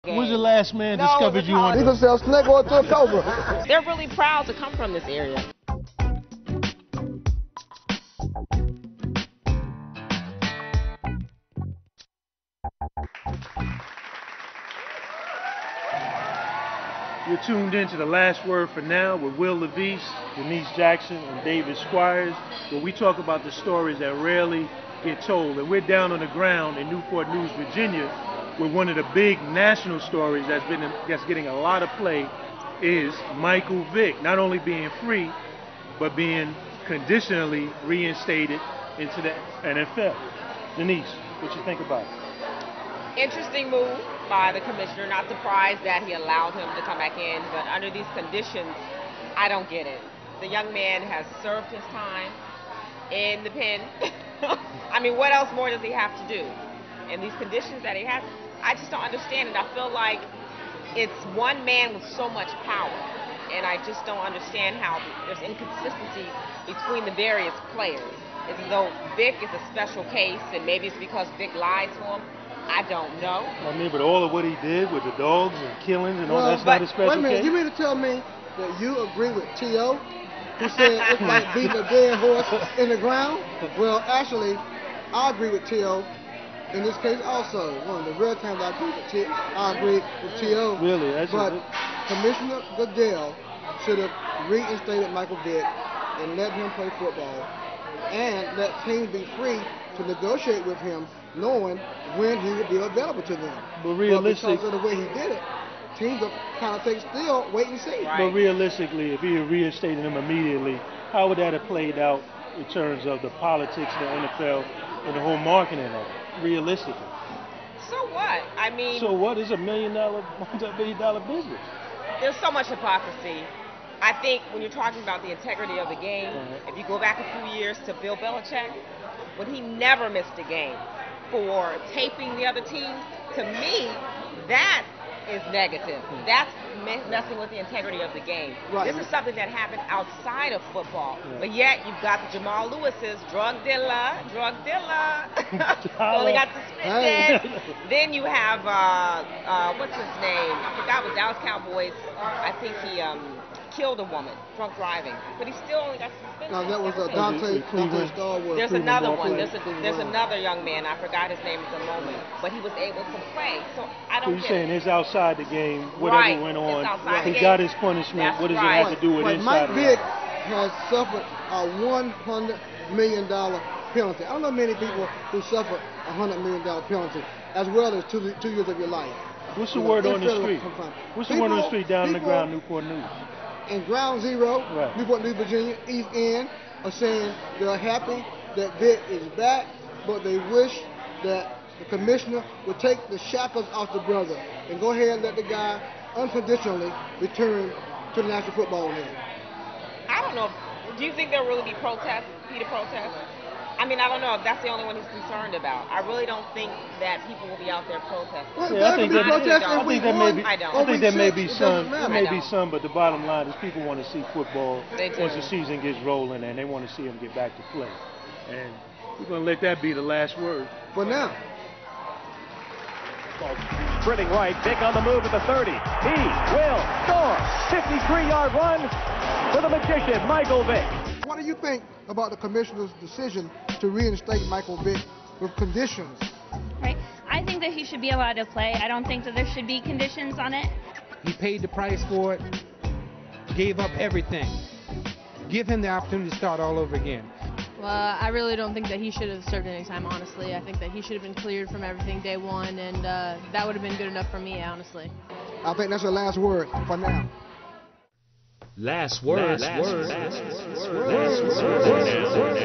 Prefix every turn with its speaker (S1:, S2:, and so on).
S1: Who's the last man discovered you on?
S2: He can sell snake oil to a cobra.
S3: They're really proud to come from this area.
S1: You're tuned in to The Last Word for Now with Will Levis, Denise Jackson, and David Squires, where we talk about the stories that rarely get told. And we're down on the ground in Newport News, Virginia, where one of the big national stories that's getting a lot of play is Michael Vick, not only being free, but being conditionally reinstated into the NFL. Denise, what you think about it?
S3: Interesting move by the commissioner. Not surprised that he allowed him to come back in, but under these conditions, I don't get it. The young man has served his time in the pen. I mean, what else more does he have to do? And these conditions that he has, I just don't understand it. I feel like it's one man with so much power, and I just don't understand how there's inconsistency between the various players. It's as though Vick is a special case, and maybe it's because Vick lied to him. I don't know.
S1: I mean, but all of what he did with the dogs and killings and all that's not a special case?
S2: Wait a minute, you mean to tell me that you agree with T.O., who said it's like beating a dead horse in the ground? Well, actually, I agree with T.O. in this case also. One of the rare times I agree with T.O.
S1: Really?
S2: But Commissioner Goodell should have reinstated Michael Vick and let him play football and let teams be free to negotiate with him, knowing when he would be available to them.
S1: But
S2: because of the way he did it, teams are kind of still wait and see.
S1: Right. But realistically, if he had reinstated him immediately, how would that have played out in terms of the politics of the NFL and the whole marketing of it, realistically?
S3: So what? I mean...
S1: So what? It's a multi-billion-dollar business.
S3: There's so much hypocrisy. I think when you're talking about the integrity of the game, if you go back a few years to Bill Belichick, when he never missed a game for taping the other team, to me, that is negative. That's messing with the integrity of the game.
S2: Right.
S3: This is something that happened outside of football. But yet, you've got the Jamal Lewis's drug dealer. Only got suspended. Then you have, what's his name? I forgot, with Dallas Cowboys. I think he killed a woman, drunk driving. But he still only got suspended.
S2: No, that was Dante Starwood.
S3: There's another one. There's another young man. I forgot his name at the moment. But he was able to play. So I don't get it.
S1: So you're saying it's outside the game, whatever went on. He got his punishment. What does it have to do with inside?
S2: Mike Vick has suffered a $100 million penalty. I don't know many people who suffer a $100 million penalty, as well as 2 years of your life.
S1: What's the word on the street? What's the word on the street down on the ground, Newport News?
S2: In Ground Zero, Newport News, Virginia, East End, are saying they're happy that Vick is back, but they wish that the commissioner would take the shackles off the brother and go ahead and let the guy unconditionally return to the National Football League.
S3: I don't know. Do you think there'll really be protests, Peter protests? I mean, I don't know if that's the only one he's concerned about. I really don't think that people will be out there protesting.
S2: Well,
S1: yeah, I think there may be some, but the bottom line is people want to see football once the season gets rolling, and they want to see them get back to play. And we're going to let that be the last word.
S2: For now.
S4: Sprinting right, Vick on the move at the 30. He will score. 53-yard run for the magician, Michael Vick.
S2: What do you think about the commissioner's decision to reinstate Michael Vick with conditions?
S5: Right. I think that he should be allowed to play. I don't think that there should be conditions on it.
S6: He paid the price for it, gave up everything. Give him the opportunity to start all over again.
S7: Well, I really don't think that he should have served any time, honestly. I think that he should have been cleared from everything day one, and that would have been good enough for me, honestly.
S2: I think that's your last word for now.
S8: Last word. Last word. Last word. Last word.